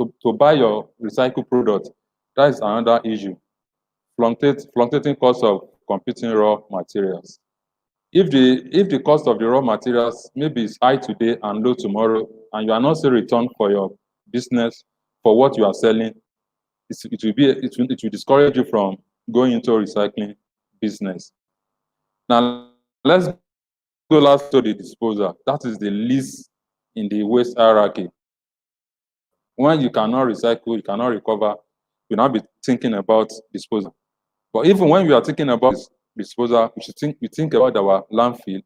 to buy your recycled product, that is another issue. Fluctuating cost of competing raw materials. If the cost of the raw materials maybe is high today and low tomorrow, and you are not seeing return for your business for what you are selling, it will discourage you from going into recycling business. Now let's go last to the disposal. That is the least in the waste hierarchy. When you cannot recycle, you cannot recover, you'll not be thinking about disposal. But even when we are thinking about disposal, we think about our landfill.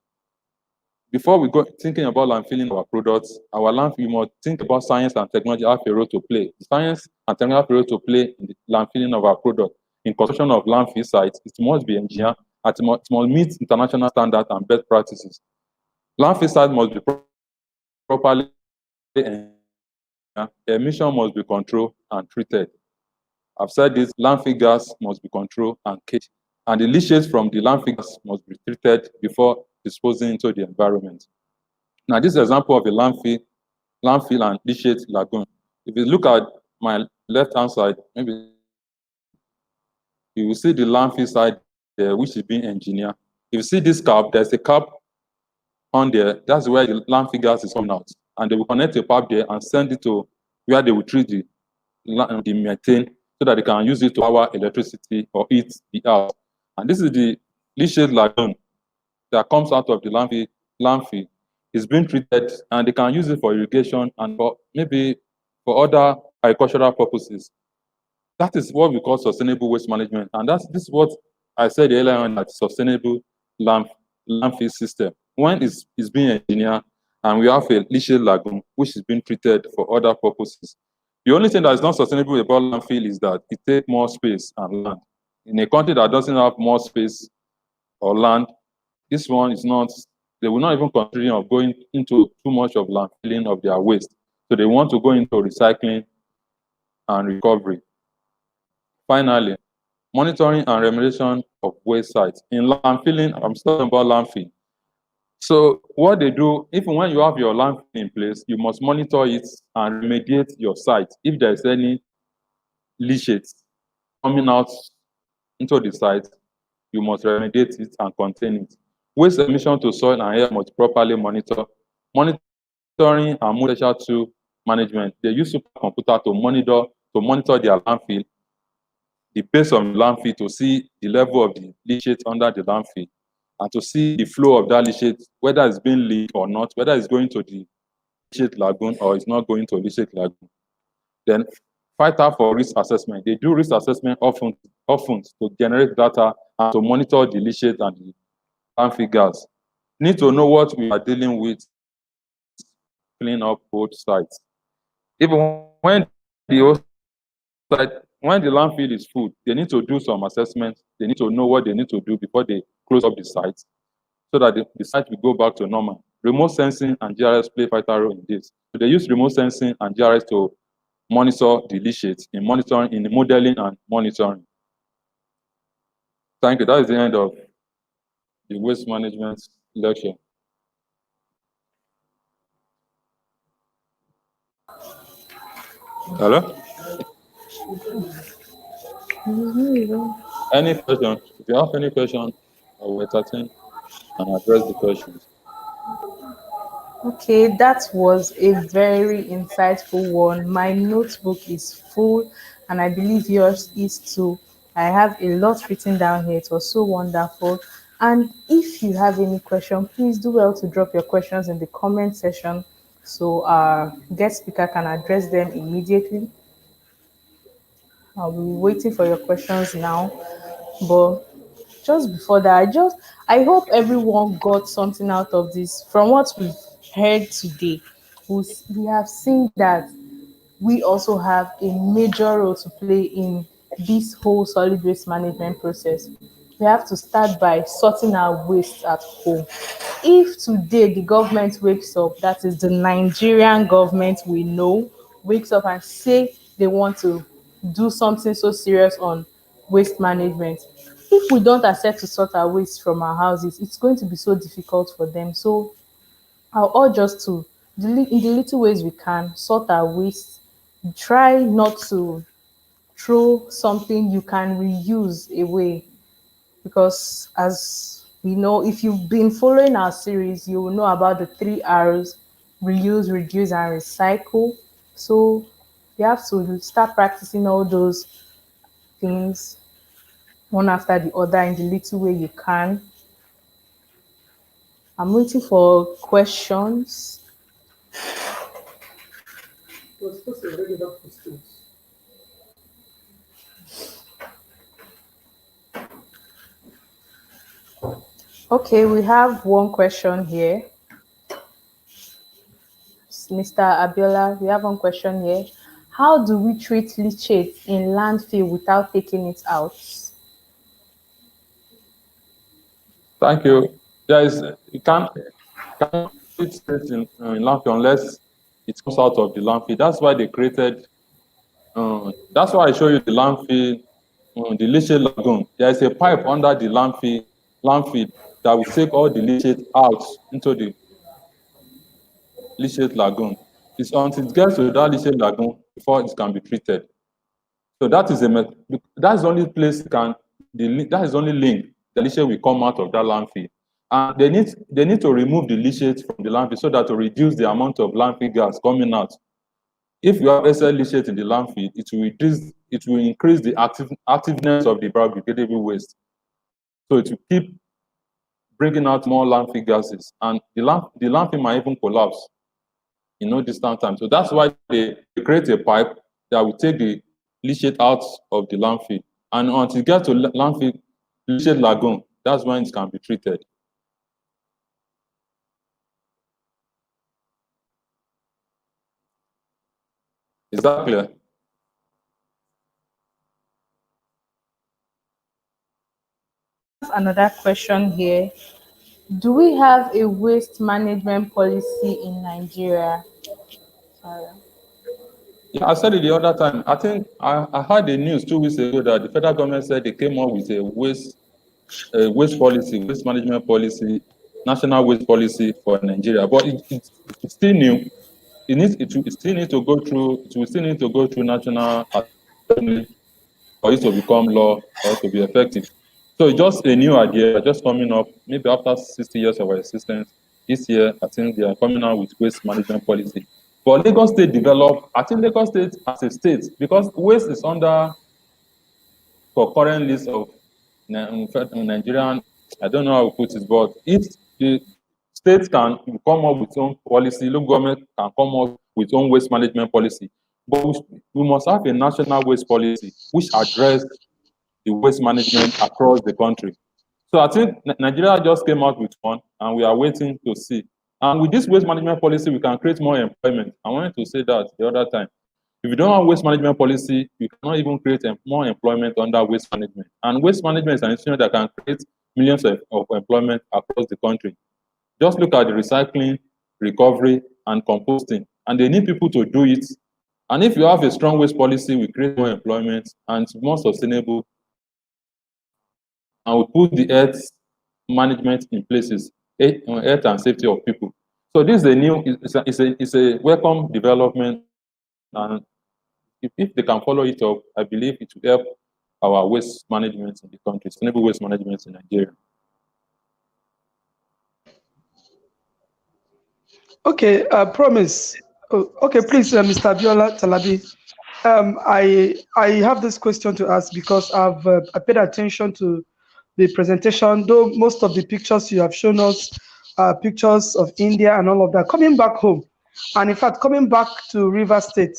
Before we go thinking about landfilling our products, our landfill, we must think about science and technology have a role to play. Science and technology have a role to play in the landfilling of our product. In construction of landfill sites, it must be engineered, and it must meet international standards and best practices. Landfill sites must be properly engineered. Emission must be controlled and treated. I've said this, landfill gas must be controlled and caged, and the leachates from the landfill gas must be treated before disposing into the environment. Now, this is an example of a landfill and leachate lagoon. If you look at my left-hand side, maybe you will see the landfill side there, which is being engineered. If you see this cap, there's a cap on there. That's where the landfill gas is coming out, and they will connect a pipe there and send it to where they will treat the methane, so that they can use it to power electricity or heat the house. And this is the leachate lagoon that comes out of the landfill. It's been treated, and they can use it for irrigation and maybe for other agricultural purposes. That is what we call sustainable waste management, and this is what I said earlier on, that sustainable landfill system. When it's being engineered, and we have a leachate lagoon which is being treated for other purposes, The only thing that is not sustainable about landfill is that it takes more space and land. In a country that doesn't have more space or land, this one is not, they will not even consider of going into too much of landfilling of their waste. So they want to go into recycling and recovery. Finally, monitoring and remediation of waste sites. In landfilling, I'm talking about landfill. So what they do, even when you have your landfill in place, you must monitor it and remediate your site. If there's any leachate coming out into the site, you must remediate it and contain it. Waste emission to soil and air must properly monitor. Monitoring and motor tool management. They use supercomputer to monitor their landfill, the base of the landfill, to see the level of the leachate under the landfill, and to see the flow of that leachate, whether it's being leaked or not, whether it's going to the leachate lagoon or it's not going to leachate lagoon. Then fight out for risk assessment. They do risk assessment often to generate data and to monitor the leachate and the landfill gas. Need to know what we are dealing with, clean up both sites. Even when the when the landfill is full, they need to do some assessment. They need to know what they need to do before they close up the site, so that the site will go back to normal. Remote sensing and GRS play vital role in this. So they use remote sensing and GRS to monitor the leachate in monitoring, in the modeling and monitoring. Thank you. That is the end of the waste management lecture. Hello? Any question? If you have any question, I will entertain and address the questions. Okay, that was a very insightful one. My notebook is full, and I believe yours is too. I have a lot written down here. It was so wonderful. And if you have any question, please do well to drop your questions in the comment section so our guest speaker can address them immediately. I'll be waiting for your questions now. But just before that, I hope everyone got something out of this. From what we've heard today, we have seen that we also have a major role to play in this whole solid waste management process. We have to start by sorting our waste at home. If today the government wakes up, that is the Nigerian government we know, wakes up and say they want to do something so serious on waste management, if we don't accept to sort our waste from our houses, it's going to be so difficult for them. So I'll urge us to, in the little ways we can, sort our waste. Try not to throw something you can reuse away, because as we know, if you've been following our series, you will know about the 3 R's: reuse, reduce, and recycle. So you have to start practicing all those things one after the other in the little way you can. I'm waiting for questions. Okay, we have one question here. Mr. Abiola, we have one question here. How do we treat leachate in landfill without taking it out? Thank you. You can't put it in landfill unless it comes out of the landfill. That's why they created. That's why I show you the landfill, the leachate lagoon. There is a pipe under the landfill that will take all the leachate out into the leachate lagoon. It's until it gets to that leachate lagoon before it can be treated. So that's the only place that is the only link the leachate will come out of that landfill. And they need to remove the leachate from the landfill so that to reduce the amount of landfill gas coming out. If you have excess leachate in the landfill, it will increase the activeness of the biodegradable waste. So it will keep bringing out more landfill gases, and the landfill might even collapse in no distant time. So that's why they create a pipe that will take the leachate out of the landfill, and until it gets to landfill leachate lagoon, that's when it can be treated. Is that clear? Another question here. Do we have a waste management policy in Nigeria? Sorry. Yeah, I said it the other time. I think I heard the news 2 weeks ago that the federal government said they came up with a waste policy, waste management policy, national waste policy for Nigeria. But it's still new. It still need to go through. It will still need to go through national assembly for it to become law or to be effective. So it's just a new idea, just coming up. Maybe after 60 years of our existence, this year I think they are coming out with waste management policy. But Lagos State developed. I think Lagos State as a state, because waste is under concurrent list of Nigerian. I don't know how to put it, but if the state can come up with its own policy, local government can come up with its own waste management policy. But we must have a national waste policy which address the waste management across the country. So I think Nigeria just came out with one, and we are waiting to see. And with this waste management policy, we can create more employment. I wanted to say that the other time. If you don't have waste management policy, you cannot even create more employment under waste management. And waste management is an instrument that can create millions of employment across the country. Just look at the recycling, recovery, and composting. And they need people to do it. And if you have a strong waste policy, we create more employment and it's more sustainable. And we put the earth management in places, health and safety of people. So this is a new, it's a welcome development. And if they can follow it up, I believe it will help our waste management in the country, sustainable waste management in Nigeria. Okay, promise. Oh, okay, please, Mr. Abiola Talabi. I have this question to ask because I paid attention to the presentation, though most of the pictures you have shown us are pictures of India and all of that. Coming back home, and in fact, coming back to River State,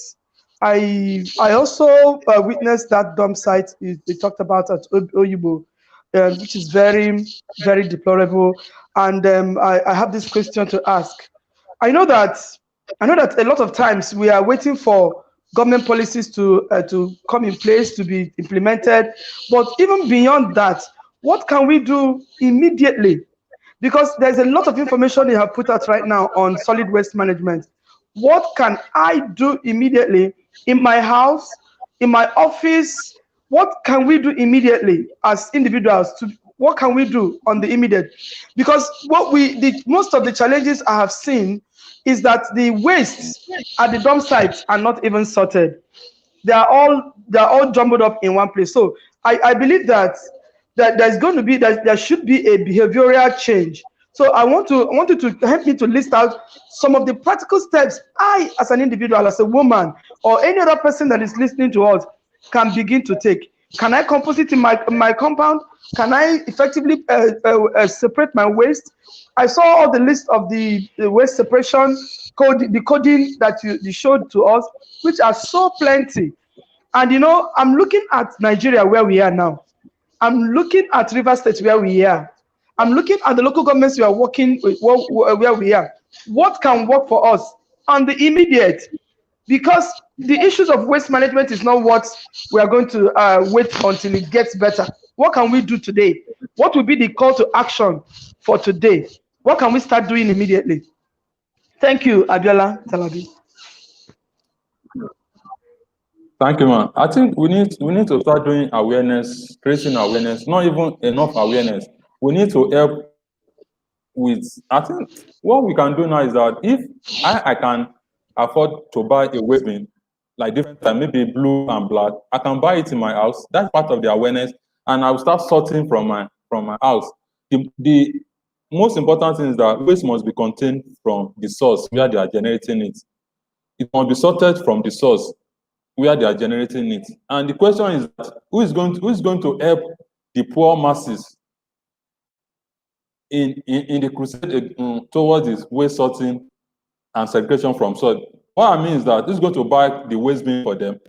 I also witnessed that dump site they talked about at Oyibo, which is very, very deplorable. And I have this question to ask. I know that a lot of times we are waiting for government policies to come in place to be implemented, but even beyond that, what can we do immediately? Because there's a lot of information you have put out right now on solid waste management. What can I do immediately in my house, in my office? What can we do immediately as individuals? What can we do on the immediate? Because most of the challenges I have seen is that the wastes at the dump sites are not even sorted. They are all jumbled up in one place. So I believe that there should be a behavioral change. So I want you to help me to list out some of the practical steps I, as an individual, as a woman, or any other person that is listening to us, can begin to take. Can I compost it in my compound? Can I effectively separate my waste? I saw all the list of the waste separation code, the coding that you showed to us, which are so plenty. And I'm looking at Nigeria where we are now. I'm looking at River State where we are. I'm looking at the local governments we are working with where we are. What can work for us on the immediate? Because the issues of waste management is not what we are going to wait until it gets better. What can we do today? What will be the call to action for today? What can we start doing immediately? Thank you, Abiola Talabi. Thank you, man. I think we need to start doing awareness, creating awareness, not even enough awareness. We need to help with, I think what we can do now is that if I can afford to buy a waste bin, like different time, maybe blue and black, I can buy it in my house. That's part of the awareness, and I will start sorting from my house. The most important thing is that waste must be contained from the source where they are generating it. It must be sorted from the source where they are generating it. And the question is that who is going to help the poor masses in the crusade towards this waste sorting and segregation from soil? What I mean is that this is going to buy the waste bin for them.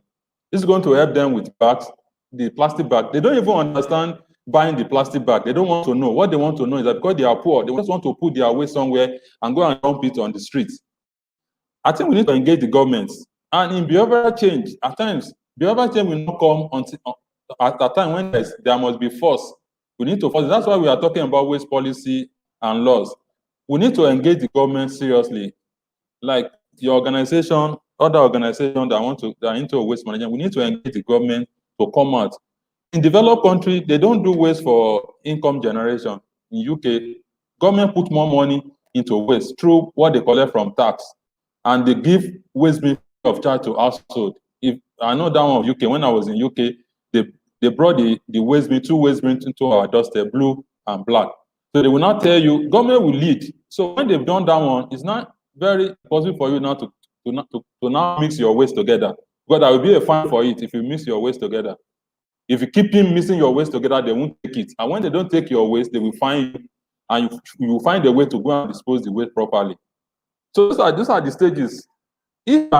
This is going to help them with bags, the plastic bag. They don't even understand buying the plastic bag. They don't want to know. What they want to know is that because they are poor, they just want to put their waste somewhere and go and dump it on the streets. I think we need to engage the government. And in behavioral change, at times, behavioral change will not come until at a time when there must be force. We need to force it. That's why we are talking about waste policy and laws. We need to engage the government seriously. Like your organization, other organizations that are into waste management, we need to engage the government to come out. In developed countries, they don't do waste for income generation. In UK, government put more money into waste through what they collect from tax, and they give waste bin of charge to household. If I know that one of UK, when I was in UK, they brought the waste bin, 2 waste bins into our doorstep, blue and black. So they will not tell you, government will lead. So when they've done that one, it's not very possible for you now to now mix your waste together. Because there will be a fine for it if you mix your waste together. If you keep mixing your waste together, they won't take it. And when they don't take your waste, they will find you, and you will find a way to go and dispose the waste properly. So those are the stages. If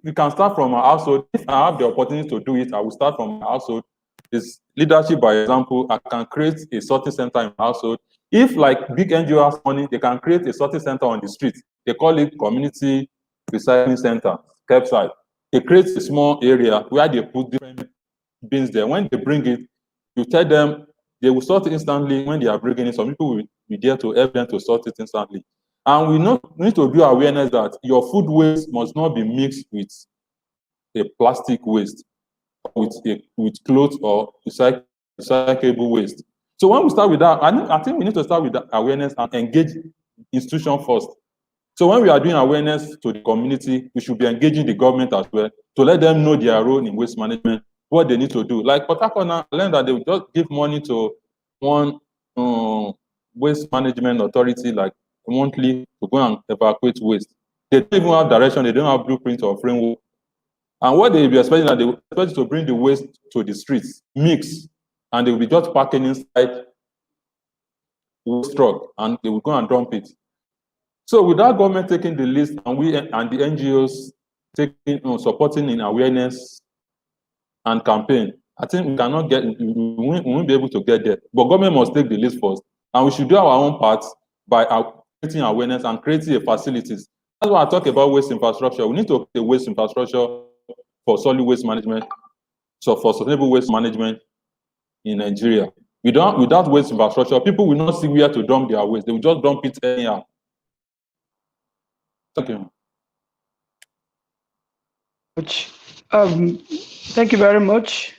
we can start from our household, if I have the opportunity to do it, I will start from my household. It's leadership by example. I can create a sorting center in my household. If like big NGO has money, they can create a sorting center on the street. They call it community recycling center, curbside. They create a small area where they put different bins there. When they bring it, you tell them they will sort it instantly. When they are bringing it, some people will be there to help them to sort it instantly. And we need to do awareness that your food waste must not be mixed with a plastic waste, with clothes or recyclable waste. So when we start with that, I think we need to start with that awareness and engage institution first. So when we are doing awareness to the community, we should be engaging the government as well to let them know their role in waste management, what they need to do. Like Port Harcourt now, I learned that they will just give money to one waste management authority, like monthly, to go and evacuate waste. They don't even have direction, they don't have blueprint or framework. And what they will be expecting that they will expect to bring the waste to the streets, mix, and they will be just packing inside waste truck, and they will go and dump it. So without government taking the list, and we and the NGOs taking supporting in awareness and campaign, I think we cannot get, we won't be able to get there. But government must take the list first, and we should do our own part by creating awareness and creating facilities. That's why I talk about waste infrastructure. We need to create a waste infrastructure for solid waste management, so for sustainable waste management in Nigeria. Without waste infrastructure, people will not see where to dump their waste. They will just dump it anyhow. Thank you. Thank you very much.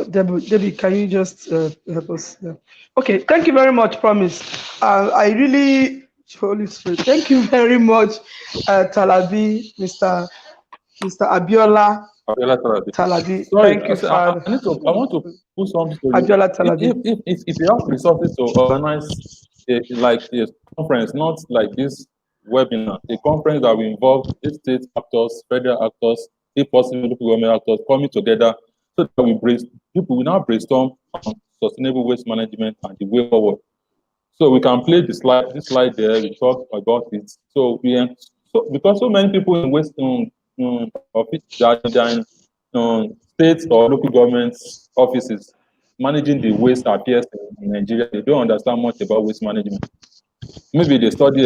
Debbie, can you just help us? Yeah. Okay, thank you very much, Promise. I really, Holy Spirit, thank you very much, Talabi, Mr. Abiola Talabi. Sorry, Thank you, I Father. I want to put something to you. Abiola Talabi. If you have resources to organize like a conference, not like this webinar, a conference that will involve state actors, federal actors, if possible, local government actors coming together, so that people will now brainstorm on sustainable waste management and the way forward. So we can play this slide there, we talk about it. So because so many people in waste office that are in states or local government offices managing the waste affairs in Nigeria, they don't understand much about waste management. Maybe they study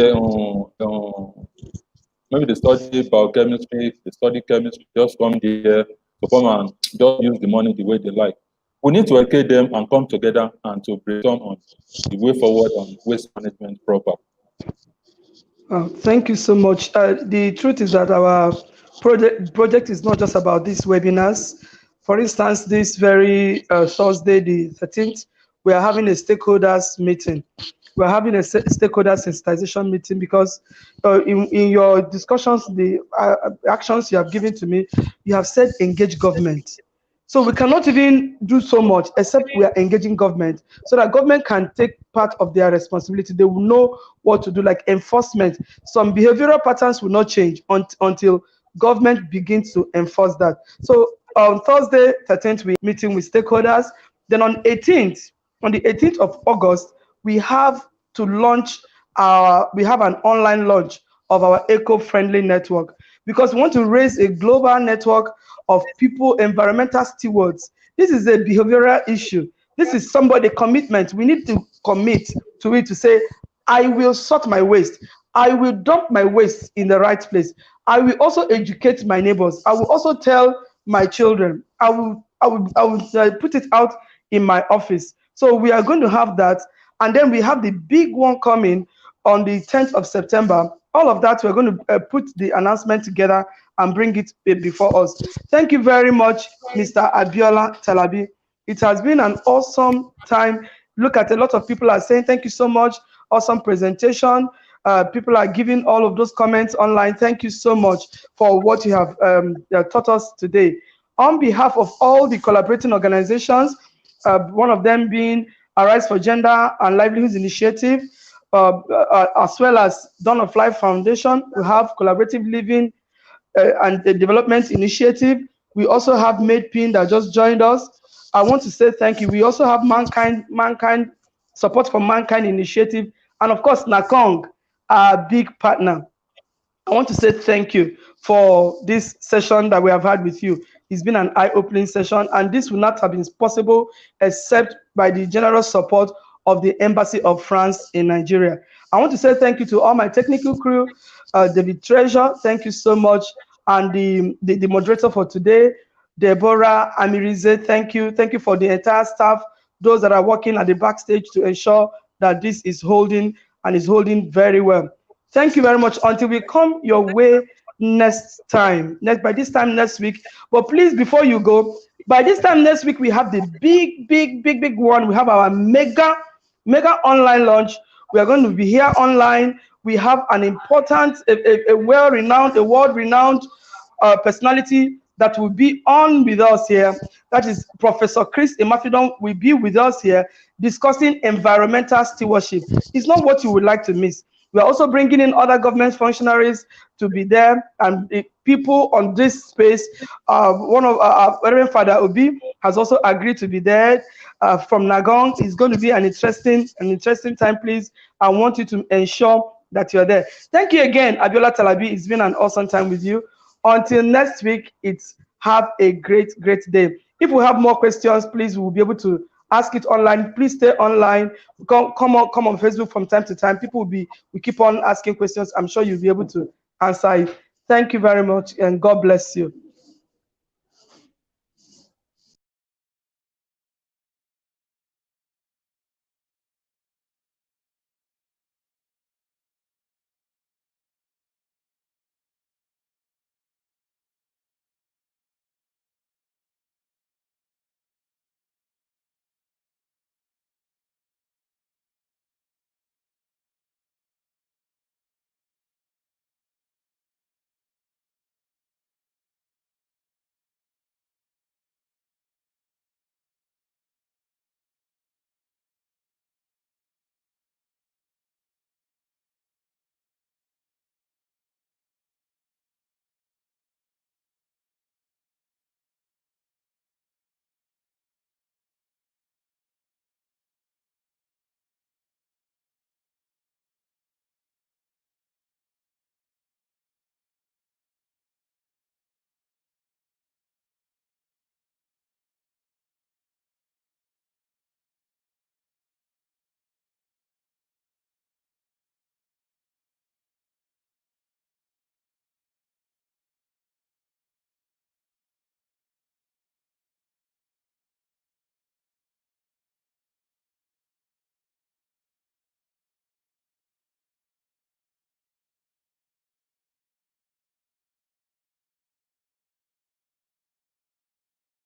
biochemistry, they study chemistry, just come there to come and just use the money the way they like. We need to educate them and come together and to brainstorm on the way forward on waste management proper. Thank you so much. The truth is that our project is not just about these webinars. For instance, this very Thursday, the 13th, we are having a stakeholders meeting. We're having a stakeholder sensitization meeting because in your discussions, the actions you have given to me, you have said engage government. So we cannot even do so much except we are engaging government so that government can take part of their responsibility. They will know what to do, like enforcement. Some behavioral patterns will not change until government begins to enforce that. So on Thursday, 13th, we're meeting with stakeholders. Then on the 18th of August, we have to launch we have an online launch of our eco-friendly network because we want to raise a global network of people, environmental stewards. This is a behavioral issue. This is somebody commitment. We need to commit to it to say, I will sort my waste. I will dump my waste in the right place. I will also educate my neighbors. I will also tell my children. I will put it out in my office. So we are going to have that. And then we have the big one coming on the 10th of September. All of that, we're going to put the announcement together and bring it before us. Thank you very much, Mr. Abiola Talabi. It has been an awesome time. Look at a lot of people are saying thank you so much. Awesome presentation. People are giving all of those comments online. Thank you so much for what you have taught us today. On behalf of all the collaborating organizations, one of them being Arise for Gender and Livelihoods Initiative, as well as Dawn of Life Foundation, we have Collaborative Living and the Development Initiative. We also have Made Pin that just joined us. I want to say thank you. We also have Mankind Support for Mankind Initiative, and of course, Nakong, our big partner. I want to say thank you for this session that we have had with you. It's been an eye-opening session, and this would not have been possible except by the generous support of the Embassy of France in Nigeria. I want to say thank you to all my technical crew, David Treasure, thank you so much, and the moderator for today, Deborah Amirize, thank you. Thank you for the entire staff, those that are working at the backstage to ensure that this is holding and is holding very well. Thank you very much. Until we come your way next time, by this time next week. But please, before you go, by this time next week, we have the big one. We have our mega online launch. We are going to be here online. We have an important, a well-renowned, a world-renowned personality that will be on with us here. That is Professor Chris Imafidon will be with us here discussing environmental stewardship. It's not what you would like to miss. We are also bringing in other government functionaries to be there, and the people on this space. One of our Reverend Father Obi has also agreed to be there from Nagong. It's going to be an interesting time. Please, I want you to ensure that you're there. Thank you again, Abiola Talabi. It's been an awesome time with you. Until next week, have a great day. If we have more questions, please, we'll be able to ask it online. Please stay online. Come on Facebook from time to time. People we keep on asking questions. I'm sure you'll be able to answer it. Thank you very much, and God bless you.